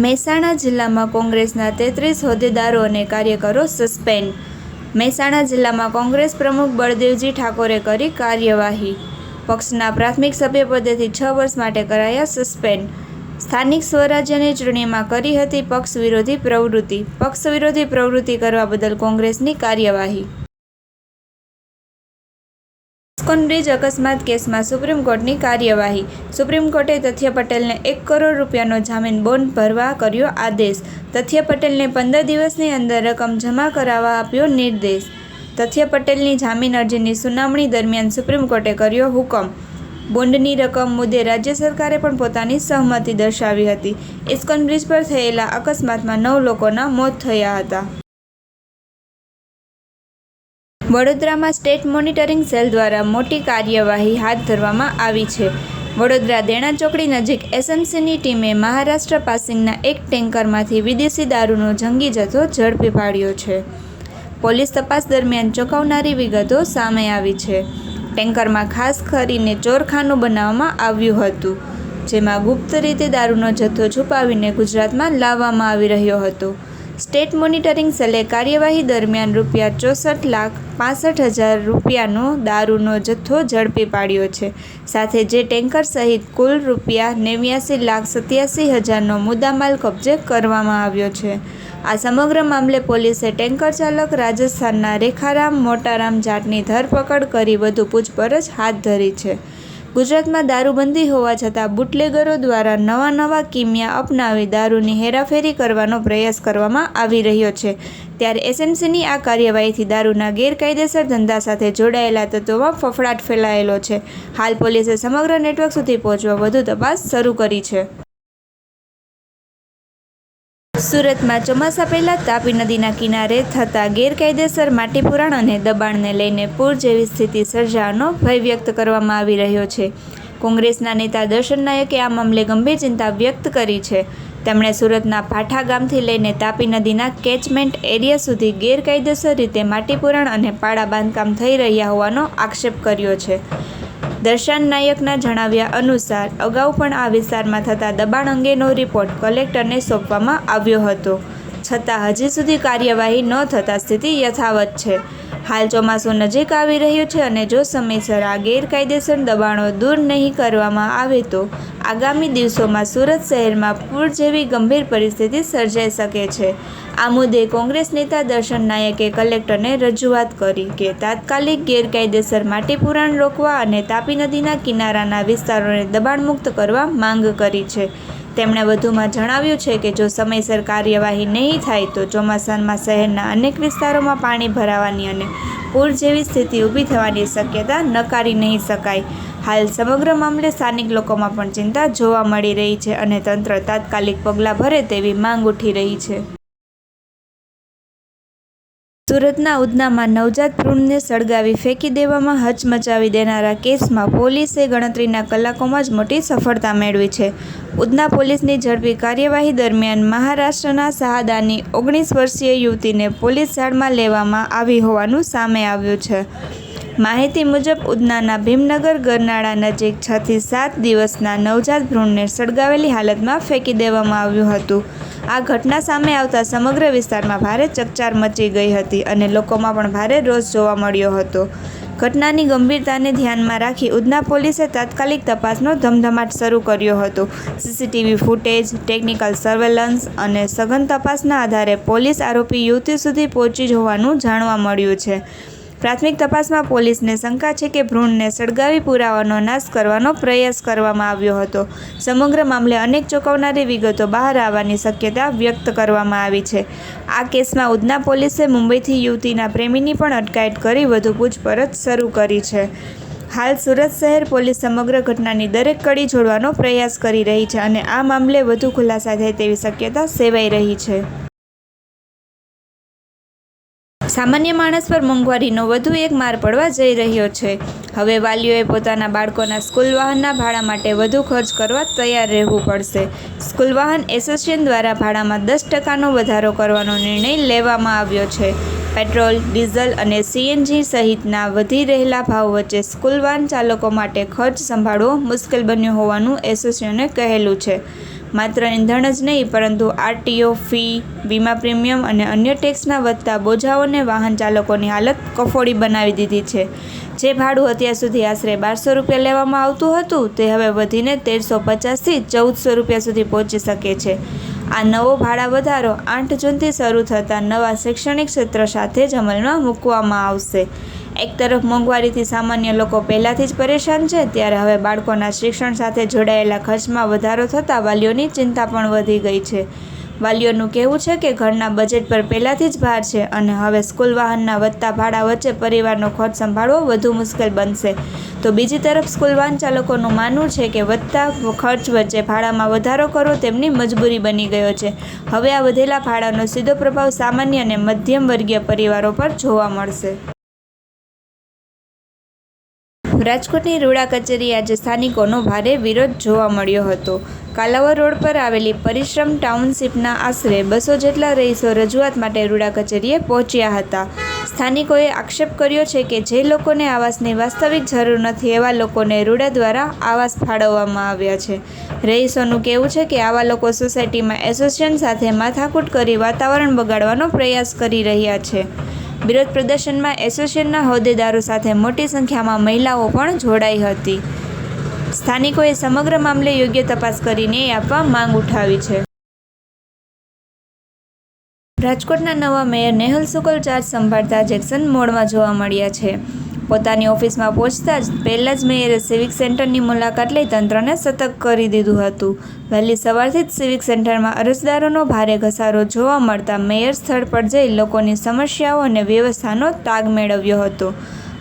મહેસાણા જિલ્લામાં કોંગ્રેસના 33 હોદ્દેદારો અને કાર્યકરો સસ્પેન્ડ. મહેસાણા જિલ્લામાં કોંગ્રેસ પ્રમુખ બળદેવજી ઠાકોરે કરી કાર્યવાહી. પક્ષના પ્રાથમિક સભ્યપદેથી 6 વર્ષ માટે કરાયા સસ્પેન્ડ. સ્થાનિક સ્વરાજ્યની ચૂંટણીમાં કરી હતી પક્ષ વિરોધી પ્રવૃત્તિ. પક્ષ વિરોધી પ્રવૃત્તિ કરવા બદલ કોંગ્રેસની કાર્યવાહી. ઇસ્કોન બ્રિજ અકસ્માત કેસમાં સુપ્રીમ કોર્ટની કાર્યવાહી. સુપ્રીમ કોર્ટે તથ્ય પટેલને 1 કરોડ રૂપિયાનો જામીન બોન્ડ ભરવા કર્યો આદેશ. તથ્ય પટેલને 15 દિવસની અંદર રકમ જમા કરાવવા આપ્યો નિર્દેશ. તથ્ય પટેલની જામીન અરજીની સુનાવણી દરમિયાન સુપ્રીમ કોર્ટે કર્યો હુકમ. બોન્ડની રકમ મુદ્દે રાજ્ય સરકારે પણ પોતાની સહમતિ દર્શાવી હતી. ઇસ્કોન બ્રિજ પર થયેલા અકસ્માતમાં 9 લોકોના મોત થયા હતા. વડોદરામાં સ્ટેટ મોનિટરિંગ સેલ દ્વારા મોટી કાર્યવાહી હાથ ધરવામાં આવી છે. વડોદરા દેણા ચોકડી નજીક એસએમસીની ટીમે મહારાષ્ટ્ર પાસિંગના એક ટેન્કરમાંથી વિદેશી દારૂનો જંગી જથ્થો ઝડપી પાડ્યો છે. પોલીસ તપાસ દરમિયાન ચોંકાવનારી વિગતો સામે આવી છે. ટેન્કરમાં ખાસ કરીને ચોરખાનું બનાવવામાં આવ્યું હતું, જેમાં ગુપ્ત રીતે દારૂનો જથ્થો છુપાવીને ગુજરાતમાં લાવવામાં આવી રહ્યો હતો. સ્ટેટ મોનિટરિંગ સેલે કાર્યવાહી દરમિયાન ₹64,65,000 રૂપિયાનો દારૂનો જથ્થો ઝડપી પાડ્યો છે. સાથે જે ટેન્કર સહિત કુલ ₹89,87,000નો મુદ્દામાલ કબજે કરવામાં આવ્યો છે. આ સમગ્ર મામલે પોલીસે ટેન્કર ચાલક રાજસ્થાનના રેખારામ મોટારામ જાટની ધરપકડ કરી વધુ પૂછપરછ હાથ ધરી છે. ગુજરાતમાં દારૂબંધી હોવા છતાં બુટલેગરો દ્વારા નવા કિમિયા અપનાવી દારૂની હેરાફેરી કરવાનો પ્રયાસ કરવામાં આવી રહ્યો છે. ત્યારે એસએમસીની આ કાર્યવાહીથી દારૂના ગેરકાયદેસર ધંધા સાથે જોડાયેલા તત્વોમાં ફફડાટ ફેલાયેલો છે. હાલ પોલીસે સમગ્ર નેટવર્ક સુધી પહોંચવા વધુ તપાસ શરૂ કરી છે. સુરતમાં ચોમાસા પહેલા તાપી નદીના કિનારે થતા ગેરકાયદેસર માટી પુરાણ અને દબાણને લઈને પૂર જેવી સ્થિતિ સર્જાવાનો ભય વ્યક્ત કરવામાં આવી રહ્યો છે. કોંગ્રેસના નેતા દર્શન નાયકે આ મામલે ગંભીર ચિંતા વ્યક્ત કરી છે. તેમણે સુરતના ભાઠા ગામથી લઈને તાપી નદીના કેચમેન્ટ એરિયા સુધી ગેરકાયદેસર રીતે માટી પુરાણ અને પાળા બાંધકામ થઈ રહ્યા હોવાનો આક્ષેપ કર્યો છે. દર્શન નાયકના જણાવ્યા અનુસાર અગાઉ પણ આ વિસ્તારમાં થતા દબાણ અંગેનો રિપોર્ટ કલેક્ટરને સોંપવામાં આવ્યો હતો, છતાં હજી સુધી કાર્યવાહી ન થતાં સ્થિતિ યથાવત છે. હાલ ચોમાસું નજીક આવી રહ્યું છે અને જો સમયસર આ ગેરકાયદેસર દબાણો દૂર નહીં કરવામાં આવે તો આગામી દિવસોમાં સુરત શહેરમાં પૂર જેવી ગંભીર પરિસ્થિતિ સર્જાઈ શકે છે. આ મુદ્દે કોંગ્રેસ નેતા દર્શન નાયકે કલેક્ટરને રજૂઆત કરી કે તાત્કાલિક ગેરકાયદેસર માટી પુરાણ રોકવા અને તાપી નદીના કિનારાના વિસ્તારોને દબાણમુક્ત કરવા માંગ કરી છે. તેમણે વધુમાં જણાવ્યું છે કે જો સમયસર કાર્યવાહી નહીં થાય તો ચોમાસામાં શહેરના અનેક વિસ્તારોમાં પાણી ભરાવાની અને પૂર જેવી સ્થિતિ ઊભી થવાની શક્યતા નકારી નહીં શકાય. હાલ સમગ્ર મામલે સ્થાનિક લોકોમાં પણ ચિંતા જોવા મળી રહી છે અને તંત્ર તાત્કાલિક પગલાં ભરે તેવી માંગ ઉઠી રહી છે. સુરતના ઉધનામાં નવજાત ભ્રૂણને સળગાવી ફેંકી દેવામાં હચમચાવી દેનારા કેસમાં પોલીસે ગણતરીના કલાકોમાં જ મોટી સફળતા મેળવી છે. ઉધના પોલીસની ઝડપી કાર્યવાહી દરમિયાન મહારાષ્ટ્રના શહાદાની 19 વર્ષીય યુવતીને પોલીસ જાળમાં લેવામાં આવી હોવાનું સામે આવ્યું છે. માહિતી મુજબ ઉધનાના ભીમનગર ગરનાળા નજીક 6 થી 7 દિવસના નવજાત ભ્રૂણને સળગાવેલી હાલતમાં ફેંકી દેવામાં આવ્યું હતું. આ ઘટના સામે આવતા સમગ્ર વિસ્તારમાં ભારે ચકચાર મચી ગઈ હતી અને લોકોમાં પણ ભારે રોષ જોવા મળ્યો હતો. ઘટનાની ગંભીરતાને ધ્યાનમાં રાખી ઉધના પોલીસે તાત્કાલિક તપાસનો ધમધમાટ શરૂ કર્યો હતો. સીસીટીવી ફૂટેજ, ટેકનિકલ સર્વેલન્સ અને સઘન તપાસના આધારે પોલીસ આરોપી યુવતી સુધી પહોંચી હોવાનું જાણવા મળ્યું છે. પ્રાથમિક તપાસમાં પોલીસને શંકા છે કે ભ્રૂણને સળગાવી પુરાવાનો નાશ કરવાનો પ્રયાસ કરવામાં આવ્યો હતો. સમગ્ર મામલે અનેક ચોંકાવનારી વિગતો બહાર આવવાની શક્યતા વ્યક્ત કરવામાં આવી છે. આ કેસમાં ઉધના પોલીસે મુંબઈથી યુવતીના પ્રેમીની પણ અટકાયત કરી વધુ પૂછપરછ શરૂ કરી છે. હાલ સુરત શહેર પોલીસ સમગ્ર ઘટનાની દરેક કડી જોડવાનો પ્રયાસ કરી રહી છે અને આ મામલે વધુ ખુલાસા થાય તેવી શક્યતા સેવાઈ રહી છે. સામાન્ય માણસ પર મોંઘવારીનો વધુ એક માર પડવા જઈ રહ્યો છે. હવે વાલીઓએ પોતાના બાળકોના સ્કૂલ વાહનના ભાડા માટે વધુ ખર્ચ કરવા તૈયાર રહેવું પડશે. સ્કૂલ વાહન એસોસિએશન દ્વારા ભાડામાં 10%નો વધારો કરવાનો નિર્ણય લેવામાં આવ્યો છે. પેટ્રોલ, ડીઝલ અને સીએનજી સહિતના વધી રહેલા ભાવ વચ્ચે સ્કૂલ વાહન ચાલકો માટે ખર્ચ સંભાળવો મુશ્કેલ બન્યો હોવાનું એસોસિએશને કહેલું છે. માત્ર ઇંધણ જ નહીં પરંતુ આરટીઓ ફી, વીમા પ્રીમિયમ અને અન્ય ટેક્સના વધતા બોજાઓને વાહન ચાલકોની હાલત કફોડી બનાવી દીધી છે. જે ભાડું અત્યાર સુધી આશરે 1200 રૂપિયા લેવામાં આવતું હતું તે હવે વધીને 1350થી 1400 રૂપિયા સુધી પહોંચી શકે છે. આ નવો ભાડા વધારો 8 જૂનથી શરૂ થતા નવા શૈક્ષણિક સત્ર સાથે જ અમલમાં મૂકવામાં આવશે. એક તરફ મોંઘવારીથી સામાન્ય લોકો પહેલાંથી જ પરેશાન છે, ત્યારે હવે બાળકોના શિક્ષણ સાથે જોડાયેલા ખર્ચમાં વધારો થતાં વાલીઓની ચિંતા પણ વધી ગઈ છે. વાલીઓનું કહેવું છે કે ઘરના બજેટ પર પહેલાંથી જ ભાર છે અને હવે સ્કૂલ વાહનના વધતા ભાડા વચ્ચે પરિવારનો ખર્ચ સંભાળવો વધુ મુશ્કેલ બનશે. તો બીજી તરફ સ્કૂલ વાહન ચાલકોનું માનવું છે કે વધતા ખર્ચ વચ્ચે ભાડામાં વધારો કરવો તેમની મજબૂરી બની ગયો છે. હવે આ વધેલા ભાડાનો સીધો પ્રભાવ સામાન્ય અને મધ્યમ વર્ગીય પરિવારો પર જોવા મળશે. રાજકોટની રૂડા કચેરી આજે સ્થાનિકોનો ભારે વિરોધ જોવા મળ્યો હતો. કાલાવડ રોડ પર આવેલી પરિશ્રમ ટાઉનશીપના આશરે 200 જેટલા રહીશો રજૂઆત માટે રૂડા કચેરીએ પહોંચ્યા હતા. સ્થાનિકોએ આક્ષેપ કર્યો છે કે જે લોકોને આવાસની વાસ્તવિક જરૂર નથી એવા લોકોને રૂડા દ્વારા આવાસ ફાળવવામાં આવ્યા છે. રહીશોનું કહેવું છે કે આવા લોકો સોસાયટીમાં એસોસિએશન સાથે માથાકૂટ કરી વાતાવરણ બગાડવાનો પ્રયાસ કરી રહ્યા છે. વિરોધ પ્રદર્શનમાં એસોસિએશનના હોદ્દેદારો સાથે મોટી સંખ્યામાં મહિલાઓ પણ જોડાઈ હતી. સ્થાનિકોએ સમગ્ર મામલે યોગ્ય તપાસ કરી ન્યાય આપવા માંગ ઉઠાવી છે. રાજકોટના નવા મેયર નેહલ શુકલ ચાર્જ સંભાળતા જ એક્શન મોડમાં જોવા મળ્યા છે. પોતાની ઓફિસમાં પહોંચતા જ પહેલા જ મેયરે સિવિક સેન્ટરની મુલાકાત લઈ તંત્રને સતર્ક કરી દીધું હતું. વહેલી સવારથી જ સિવિક સેન્ટરમાં અરજદારોનો ભારે ઘસારો જોવા મળતા મેયર સ્થળ પર જઈ લોકોની સમસ્યાઓ અને વ્યવસ્થાનો તાગ મેળવ્યો હતો.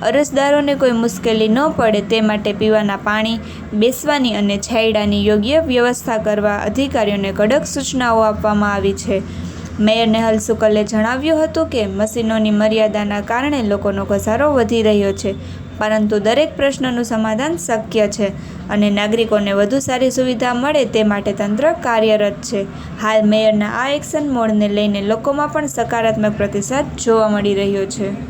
અરજદારોને કોઈ મુશ્કેલી ન પડે તે માટે પીવાના પાણી, બેસવાની અને છાંયડાની યોગ્ય વ્યવસ્થા કરવા અધિકારીઓને કડક સૂચનાઓ આપવામાં આવી છે. મેયર નેહલ શુકલે જણાવ્યું હતું કે મશીનોની મર્યાદાના કારણે લોકોનો ઘસારો વધી રહ્યો છે, પરંતુ દરેક પ્રશ્નનું સમાધાન શક્ય છે અને નાગરિકોને વધુ સારી સુવિધા મળે તે માટે તંત્ર કાર્યરત છે. હાલ મેયરના આ એક્શન મોડને લઈને લોકોમાં પણ સકારાત્મક પ્રતિસાદ જોવા મળી રહ્યો છે.